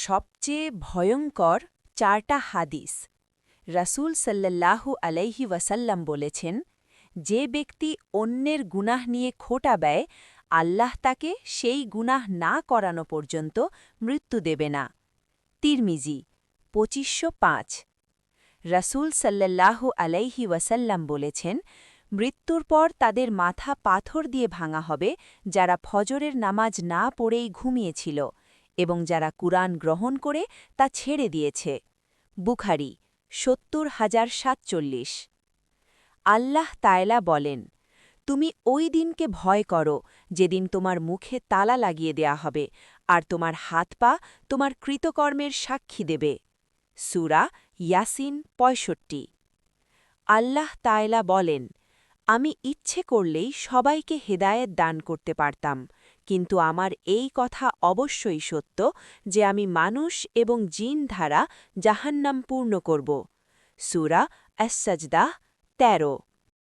সবচেয়ে ভয়ঙ্কর 4টা হাদিস। রাসূল সাল্লাল্লাহু আলাইহি ওয়াসাল্লাম বলেছেন, যে ব্যক্তি অন্যের গুনাহ নিয়ে খোঁটা ব্যয়, আল্লাহ তাকে সেই গুনাহ না করানো পর্যন্ত মৃত্যু দেবে না। তিরমিজি 2505। রাসূল সাল্লাল্লাহু আলাইহি ওয়াসাল্লাম বলেছেন, মৃত্যুর পর তাদের মাথা পাথর দিয়ে ভাঙা হবে যারা ফজরের নামাজ না পড়েই ঘুমিয়েছিল এবং যারা কুরআন গ্রহণ করে তা ছেড়ে দিয়েছে। বুখারী ৭০,০৪৭। আল্লাহ তাআলা বলেন, তুমি ওই দিনকে ভয় করো যেদিন তোমার মুখে তালা লাগিয়ে দেয়া হবে আর তোমার হাত পা তোমার কৃতকর্মের সাক্ষী দেবে। সূরা ইয়াসিন ৬৫। আল্লাহ তাআলা বলেন, আমি ইচ্ছে করলেই সবাইকে হেদায়েত দান করতে পারতাম, কিন্তু আমার এই কথা অবশ্যই সত্য যে আমি মানুষ এবং জিন দ্বারা জাহান্নাম পূর্ণ করব। সূরা আস-সাজদাহ ১৩।